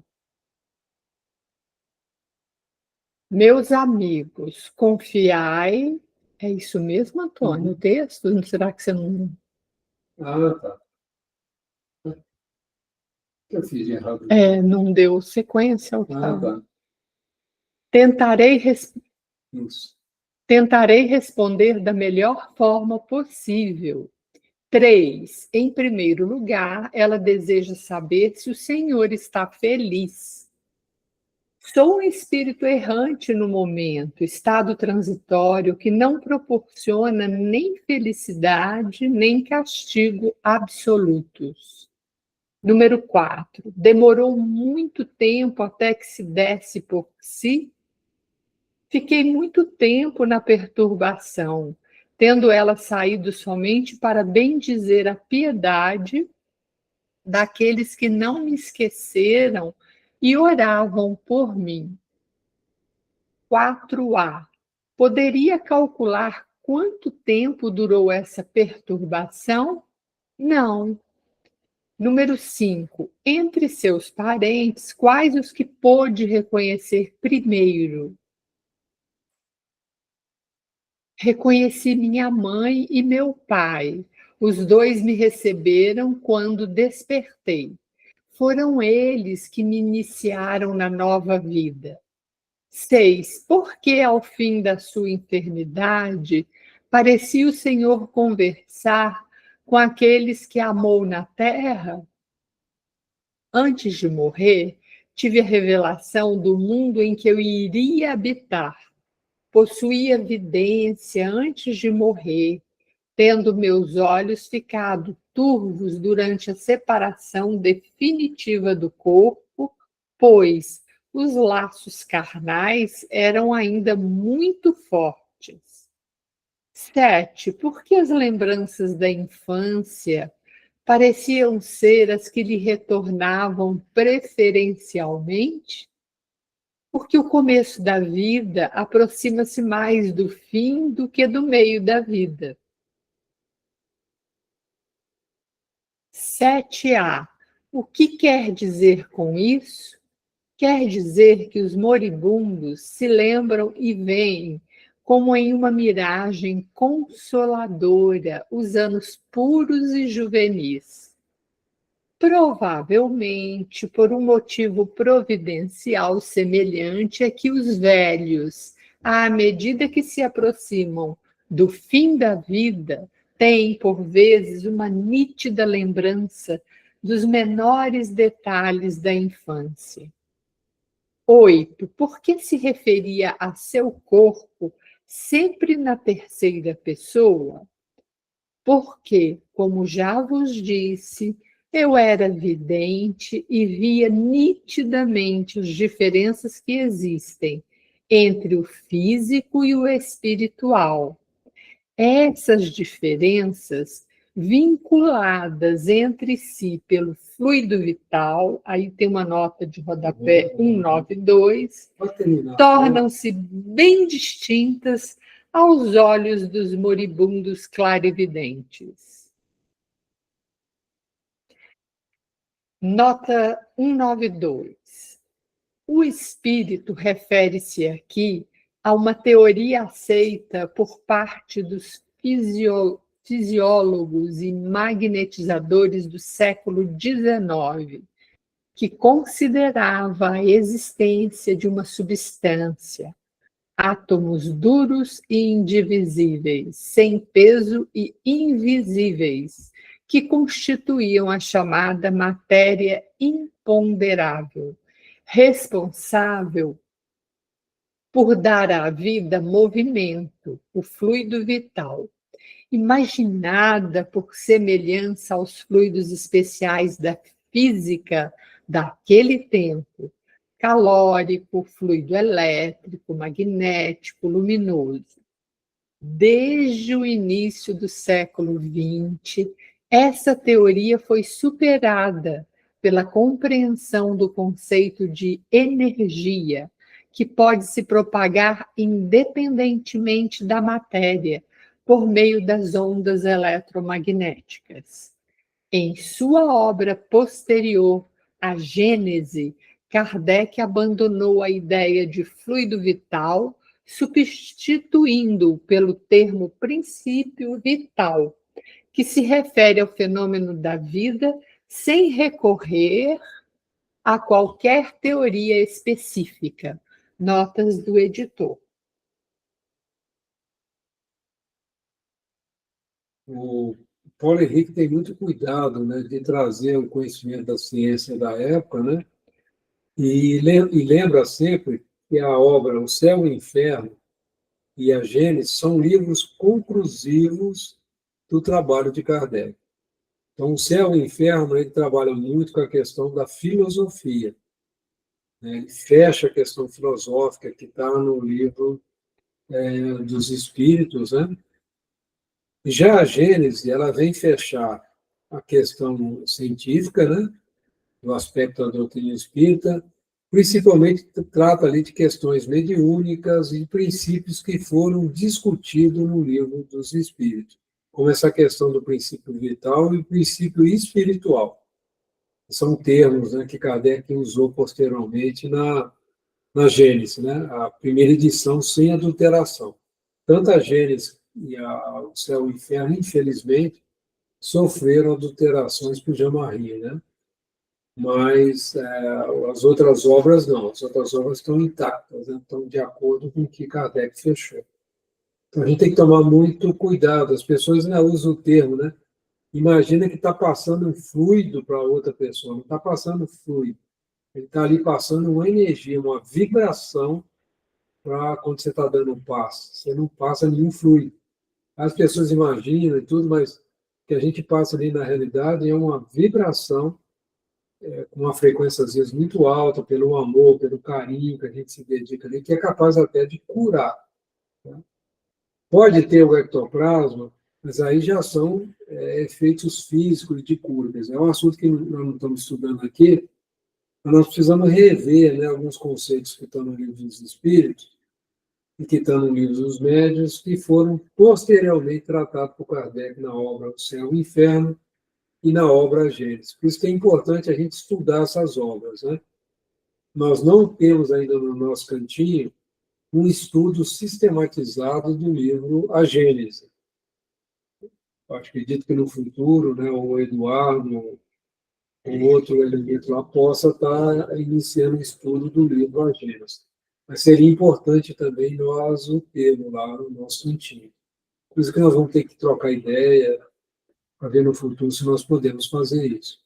Meus amigos, confiai. É isso mesmo, Antônio, o texto? Será que você não.
Ah, tá. O que eu fiz de errado?
Não deu sequência ao que
Ah, tá.
Tentarei,
Isso.
tentarei responder da melhor forma possível. 3. Em primeiro lugar, ela deseja saber se o Senhor está feliz. Sou um espírito errante no momento, estado transitório que não proporciona nem felicidade, nem castigo absolutos. Número 4. Demorou muito tempo até que se desse por si. Fiquei muito tempo na perturbação, tendo ela saído somente para bendizer a piedade daqueles que não me esqueceram e oravam por mim. 4A. Poderia calcular quanto tempo durou essa perturbação? Não. Número 5. Entre seus parentes, quais os que pôde reconhecer primeiro? Reconheci minha mãe e meu pai. Os dois me receberam quando despertei. Foram eles que me iniciaram na nova vida. 6. Porque ao fim da sua enfermidade, parecia o Senhor conversar com aqueles que amou na terra? Antes de morrer, tive a revelação do mundo em que eu iria habitar. Possuía vidência antes de morrer, tendo meus olhos ficado turvos durante a separação definitiva do corpo, pois os laços carnais eram ainda muito fortes. 7. Porque as lembranças da infância pareciam ser as que lhe retornavam preferencialmente? Porque o começo da vida aproxima-se mais do fim do que do meio da vida. 7A. O que quer dizer com isso? Quer dizer que os moribundos se lembram e veem, como em uma miragem consoladora, os anos puros e juvenis. Provavelmente por um motivo providencial semelhante a que os velhos, à medida que se aproximam do fim da vida, têm, por vezes, uma nítida lembrança dos menores detalhes da infância. 8. Por que se referia a seu corpo sempre na terceira pessoa? Porque, como já vos disse, eu era vidente e via nitidamente as diferenças que existem entre o físico e o espiritual. Essas diferenças, vinculadas entre si pelo fluido vital, aí tem uma nota de rodapé 192, tornam-se bem distintas aos olhos dos moribundos clarividentes. Nota 192. O espírito refere-se aqui a uma teoria aceita por parte dos fisiólogos e magnetizadores do século XIX, que considerava a existência de uma substância, átomos duros e indivisíveis, sem peso e invisíveis, que constituíam a chamada matéria imponderável, responsável por dar à vida movimento, o fluido vital, imaginada por semelhança aos fluidos especiais da física daquele tempo, calórico, fluido elétrico, magnético, luminoso. Desde o início do século XX, essa teoria foi superada pela compreensão do conceito de energia, que pode se propagar independentemente da matéria, por meio das ondas eletromagnéticas. Em sua obra posterior, A Gênese, Kardec abandonou a ideia de fluido vital, substituindo-o pelo termo princípio vital, que se refere ao fenômeno da vida sem recorrer a qualquer teoria específica. Notas do editor.
O Paulo Henrique tem muito cuidado, né, de trazer o conhecimento da ciência da época, né, e lembra sempre que a obra O Céu e o Inferno e a Gênese são livros conclusivos do trabalho de Kardec. Então, O Céu e o Inferno, ele trabalha muito com a questão da filosofia, né, ele fecha a questão filosófica que está no livro dos Espíritos, né? Já a Gênese, ela vem fechar a questão científica, né, do aspecto da doutrina espírita, principalmente trata ali de questões mediúnicas e princípios que foram discutidos no livro dos Espíritos, como essa questão do princípio vital e o princípio espiritual. São termos, né, que Kardec usou posteriormente na Gênese, né, a primeira edição sem adulteração. Tanto a Gênese e o Céu e o Inferno, infelizmente, sofreram adulterações por Jean-Marie, né? Mas as outras obras não, as outras obras estão intactas, né? Estão de acordo com o que Kardec fechou. Então a gente tem que tomar muito cuidado, as pessoas ainda usam o termo, né? Imagina que está passando um fluido para outra pessoa, não está passando fluido, ele está ali passando uma energia, uma vibração para quando você está dando um passo, você não passa nenhum fluido. As pessoas imaginam e tudo, mas o que a gente passa ali na realidade é uma vibração com uma frequência às vezes muito alta, pelo amor, pelo carinho que a gente se dedica ali, que é capaz até de curar. Né? Pode ter o ectoplasma, mas aí já são efeitos físicos de cura. É um assunto que nós não estamos estudando aqui, mas nós precisamos rever, né, alguns conceitos que estão no livro dos Espíritos e que estão no livro dos Médiuns, que foram posteriormente tratados por Kardec na obra O Céu e o Inferno e na obra Gênesis. Por isso que é importante a gente estudar essas obras, né? Nós não temos ainda no nosso cantinho um estudo sistematizado do livro A Gênese. Eu acredito que no futuro, né, o Eduardo, ou outro elemento lá, possa estar iniciando o estudo do livro A Gênese. Mas seria importante também nós o termos lá no nosso cantinho. Por isso que nós vamos ter que trocar ideia para ver no futuro se nós podemos fazer isso.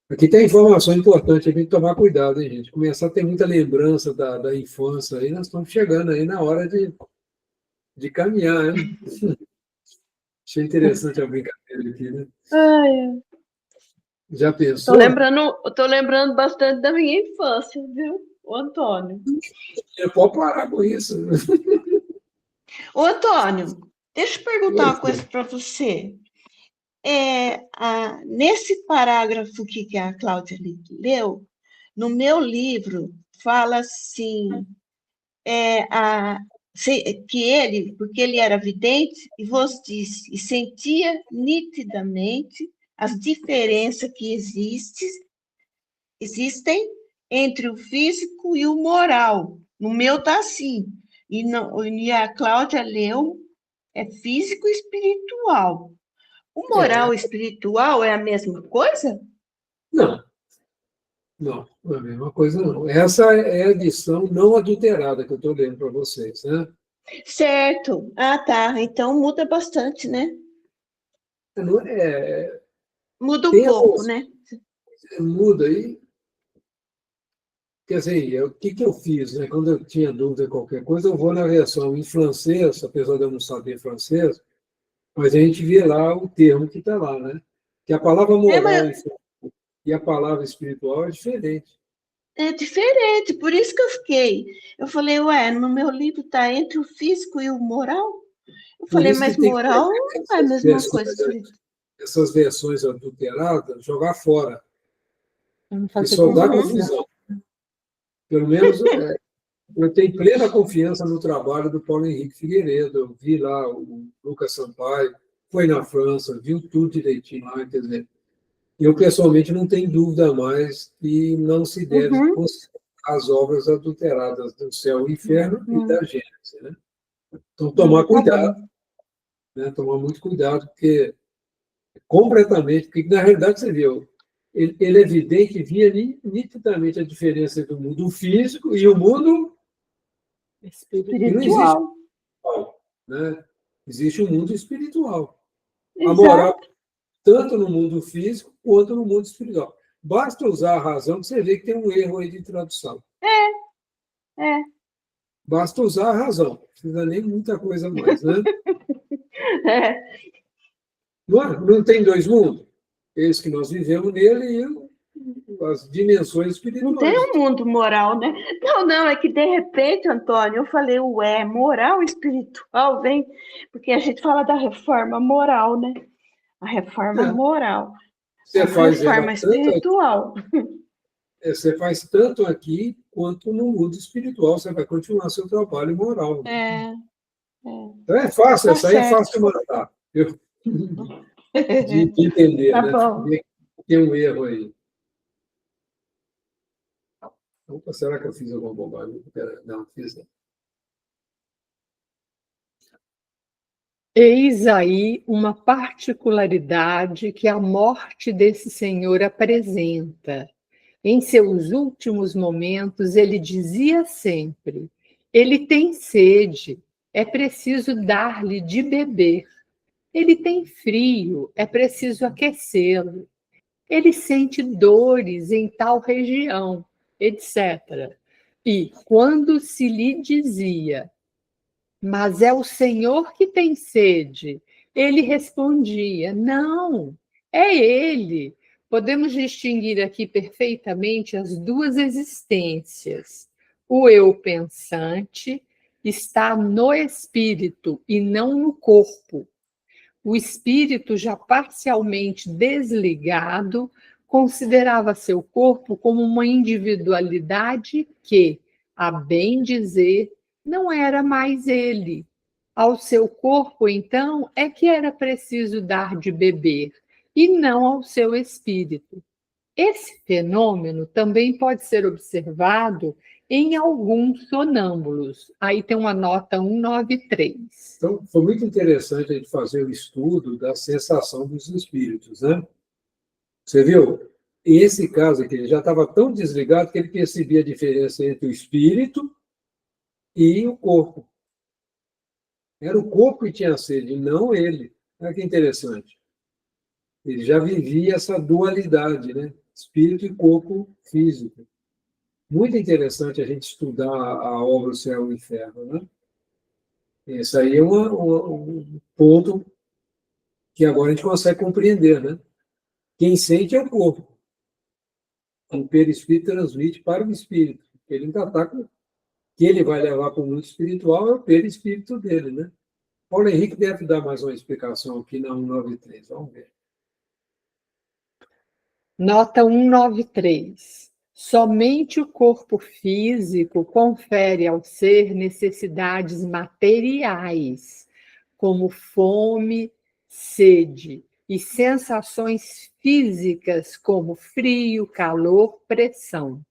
Aqui tem informação importante, a gente tomar cuidado, hein, gente? Começar a ter muita lembrança da infância aí, nós estamos chegando aí na hora de caminhar, né? Achei interessante a brincadeira aqui, né? Já pensou?
Tô lembrando bastante da minha infância, viu, o Antônio?
Pode parar com isso.
Ô, Antônio, deixa eu perguntar uma coisa para você. Nesse parágrafo que a Cláudia leu, no meu livro, fala assim, que ele, porque ele era vidente, e vos disse, e sentia nitidamente as diferenças que existem entre o físico e o moral. No meu está assim. E a Cláudia leu é físico e espiritual. O moral e espiritual é a mesma coisa?
Não, não, não é a mesma coisa, não. Essa é a edição não adulterada que eu estou lendo para vocês, né?
Certo. Ah, tá. Então muda bastante, né?
Não é,
Muda um
tem
pouco, né?
muda aí. Quer dizer, o que eu fiz, né? Quando eu tinha dúvida em qualquer coisa, eu vou na versão em francês, apesar de eu não saber francês, mas a gente vê lá o termo que está lá, né? Que a palavra moral
Mas
e a palavra espiritual é diferente.
é diferente, por isso que eu fiquei. Eu falei, ué, no meu livro está entre o físico e o moral? Eu
Por
falei,
isso que
mas
tem que
moral
pegar
não é a mesma coisa.
essas versões adulteradas, jogar fora,
Vamos
que
fazer
só dá
confusão.
confusão. Pelo menos eu tenho plena confiança no trabalho do Paulo Henrique Figueiredo. Eu vi lá o Lucas Sampaio, foi na França, viu tudo direitinho lá, quer dizer, eu pessoalmente não tenho dúvida mais que não se deve
Uhum.
considerar as obras adulteradas do Céu e Inferno e da Gênesis, né? Então, tomar
Tá
cuidado,
bom.
né? Tomar muito cuidado, porque completamente, porque na realidade você viu, ele é evidente que via nitidamente a diferença entre o mundo físico e o mundo que não existe,
Espiritual.
né? Existe um mundo espiritual. A moral,
Exato.
tanto no mundo físico quanto no mundo espiritual. Basta usar a razão que você vê que tem um erro aí de tradução.
É.
Basta usar a razão, não precisa nem muita coisa mais, né?
É.
Não tem dois mundos? Esse que nós vivemos nele e as dimensões
Não tem
espirituais.
um mundo moral, né? Não, é que de repente, Antônio, eu falei, ué, moral e espiritual vem, porque a gente fala da reforma moral, né? A reforma
É,
moral, a
você faz ela
reforma
tanto
espiritual.
você faz tanto aqui quanto no mundo espiritual. Você vai continuar seu trabalho moral.
É,
Então é fácil,
tá
essa aí é
certo.
fácil de matar, de entender,
Tá
né?
bom.
Tem um erro aí. Opa, será que eu fiz alguma bobagem? Não, fiz não.
Eis aí uma particularidade que a morte desse senhor apresenta. Em seus últimos momentos, ele dizia sempre: ele tem sede, é preciso dar-lhe de beber. Ele tem frio, é preciso aquecê-lo. Ele sente dores em tal região, etc. E quando se lhe dizia: mas é o Senhor que tem sede, ele respondia: não, é ele. Podemos distinguir aqui perfeitamente as duas existências. O eu pensante está no espírito e não no corpo. O espírito, já parcialmente desligado, considerava seu corpo como uma individualidade que, a bem dizer, não era mais ele. Ao seu corpo, então, é que era preciso dar de beber, e não ao seu espírito. Esse fenômeno também pode ser observado em alguns sonâmbulos. Aí tem uma nota 193.
Então, foi muito interessante a gente fazer o estudo da sensação dos espíritos, né? Você viu? E esse caso aqui, ele já estava tão desligado que ele percebia a diferença entre o espírito e o corpo. Era o corpo que tinha sede, não ele. Olha que interessante. Ele já vivia essa dualidade, né? Espírito e corpo físico. Muito interessante a gente estudar a obra O Céu e o Inferno, né? Esse aí é um ponto que agora a gente consegue compreender, né? Quem sente é o corpo. O perispírito transmite para o espírito. Ele ainda está com... que ele vai levar para o mundo espiritual é o perispírito dele, né? Paulo Henrique deve dar mais uma explicação aqui na 193. Vamos ver.
Nota 193. Somente o corpo físico confere ao ser necessidades materiais, como fome, sede, e sensações físicas como frio, calor, pressão.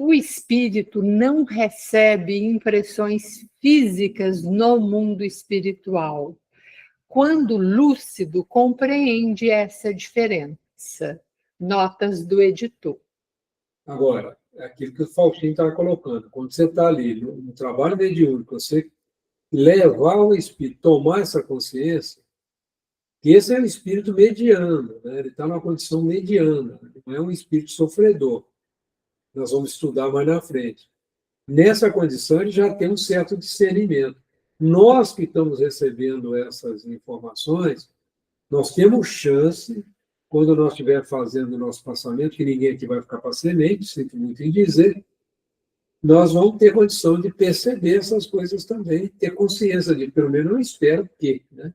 O espírito não recebe impressões físicas no mundo espiritual. Quando lúcido, compreende essa diferença. Notas do editor.
Agora, é aquilo que o Faustinho estava colocando. Quando você está ali no trabalho mediúnico, você levar o espírito, tomar essa consciência, que esse é o espírito mediano, né? Ele está numa condição mediana, não é um espírito sofredor. Nós vamos estudar mais na frente. Nessa condição, ele já tem um certo discernimento. Nós que estamos recebendo essas informações, nós temos chance, quando nós estiver fazendo o nosso passamento, que ninguém aqui vai ficar para semente, sinto muito em dizer, nós vamos ter condição de perceber essas coisas também, ter consciência de, pelo menos eu espero que, né?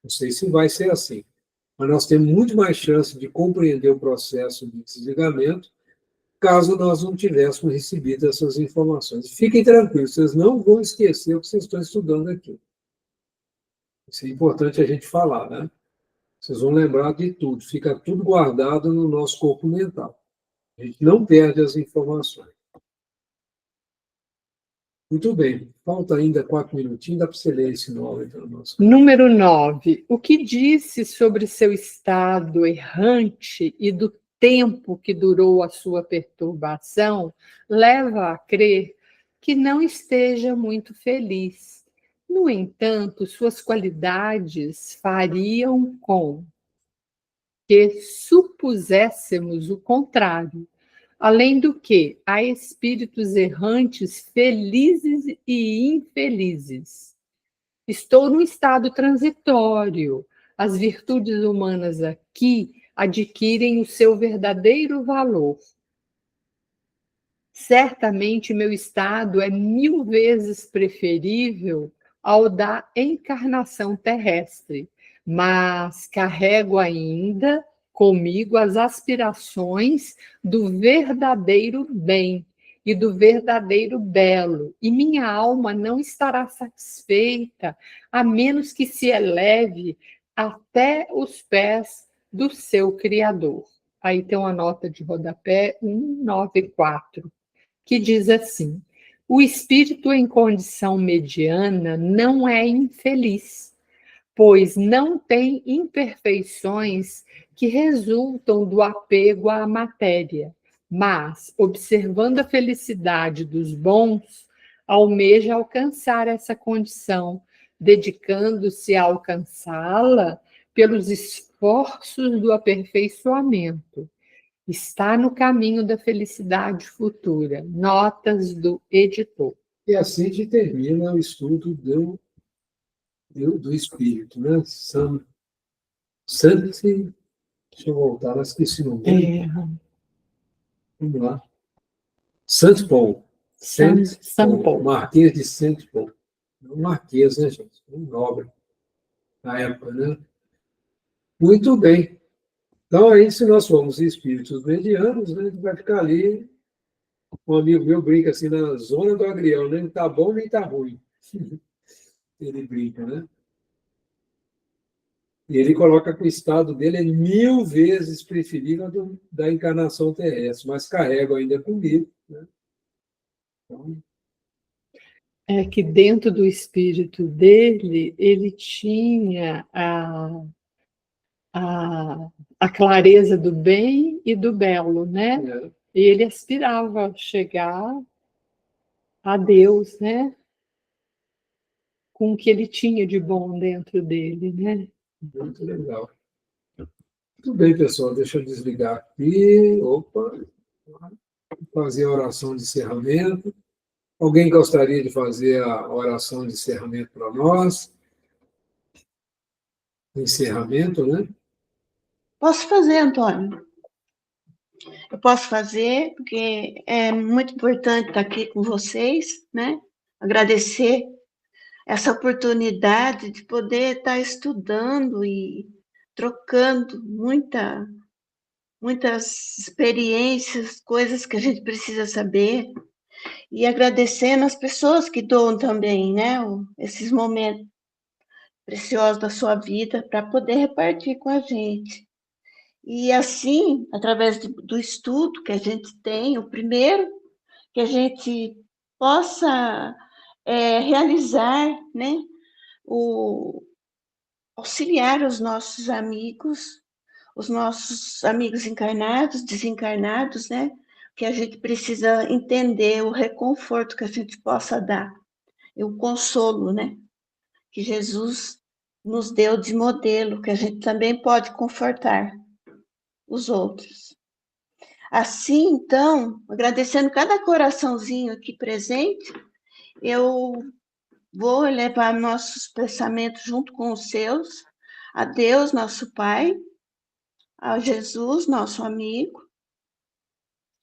Não sei se vai ser assim, mas nós temos muito mais chance de compreender o processo de desligamento caso nós não tivéssemos recebido essas informações. Fiquem tranquilos, vocês não vão esquecer o que vocês estão estudando aqui. Isso é importante a gente falar, né? Vocês vão lembrar de tudo, fica tudo guardado no nosso corpo mental. A gente não perde as informações. Muito bem, falta ainda 4 minutinhos, dá para você ler esse nome. Então,
Número 9. O que disse sobre seu estado errante e do tempo que durou a sua perturbação leva a crer que não esteja muito feliz. No entanto, suas qualidades fariam com que supuséssemos o contrário. Além do que, há espíritos errantes felizes e infelizes. Estou num estado transitório. As virtudes humanas aqui adquirem o seu verdadeiro valor. Certamente meu estado é 1000 vezes preferível ao da encarnação terrestre, mas carrego ainda comigo as aspirações do verdadeiro bem e do verdadeiro belo, e minha alma não estará satisfeita a menos que se eleve até os pés do seu Criador. Aí tem uma nota de rodapé 194, que diz assim: o espírito em condição mediana não é infeliz, pois não tem imperfeições que resultam do apego à matéria, mas, observando a felicidade dos bons, almeja alcançar essa condição, dedicando-se a alcançá-la pelos esforços do aperfeiçoamento. Está no caminho da felicidade futura. Notas do editor.
E assim a gente termina o estudo do espírito, né? Santi, deixa eu voltar, eu esqueci o nome. Vamos lá. Saint-Paul.
Saint-Paul.
Marquês de Saint-Paul. Um marquês, né, gente? Um nobre na época, né? Muito bem. Então, aí, se nós formos espíritos medianos, né, a gente vai ficar ali. Um amigo meu brinca assim, na zona do agrião, nem está bom nem está ruim. Ele brinca, né? E ele coloca que o estado dele é 1000 vezes preferível da encarnação terrestre, mas carrego ainda comigo, né? Então,
é que dentro do espírito dele, ele tinha a clareza do bem e do belo, né? E ele aspirava a chegar a Deus, né? Com o que ele tinha de bom dentro dele, né?
Muito legal. Muito bem, pessoal, deixa eu desligar aqui. Opa, fazer a oração de encerramento. Alguém gostaria de fazer a oração de encerramento para nós? Encerramento, né?
Posso fazer, Antônio? Eu posso fazer, porque é muito importante estar aqui com vocês, né? Agradecer essa oportunidade de poder estar estudando e trocando muitas experiências, coisas que a gente precisa saber, e agradecendo as pessoas que doam também, né? Esses momentos preciosos da sua vida para poder repartir com a gente. E assim, através do estudo que a gente tem, o primeiro, que a gente possa realizar, né, auxiliar os nossos amigos encarnados, desencarnados, né, que a gente precisa entender o reconforto que a gente possa dar, e o consolo, né, que Jesus nos deu de modelo, que a gente também pode confortar os outros. Assim, então, agradecendo cada coraçãozinho aqui presente, eu vou elevar nossos pensamentos junto com os seus, a Deus, nosso Pai, a Jesus, nosso amigo,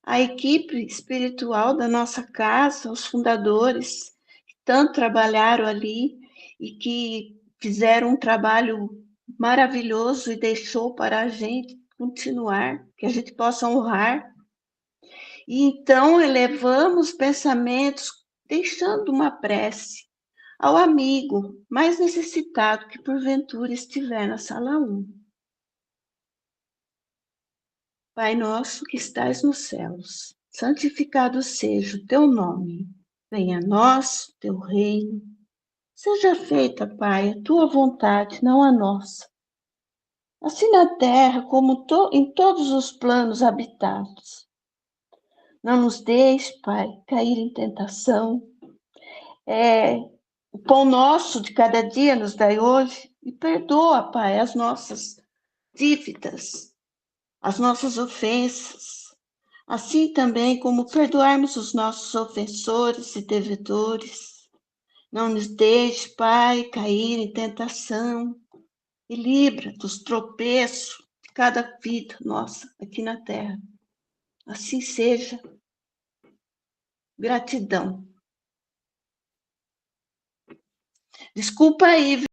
a equipe espiritual da nossa casa, os fundadores, que tanto trabalharam ali e que fizeram um trabalho maravilhoso e deixou para a gente continuar, que a gente possa honrar. E então elevamos pensamentos, deixando uma prece ao amigo mais necessitado que porventura estiver na sala 1. Pai nosso que estais nos céus, santificado seja o teu nome. Venha a nós o teu reino. Seja feita, Pai, a tua vontade, não a nossa. Assim na terra como em todos os planos habitados. Não nos deixe, Pai, cair em tentação. O pão nosso de cada dia nos dai hoje. E perdoa, Pai, as nossas dívidas, as nossas ofensas. Assim também como perdoarmos os nossos ofensores e devedores. Não nos deixe, Pai, cair em tentação. E livra dos tropeços de cada vida nossa aqui na terra. Assim seja. Gratidão. Desculpa aí,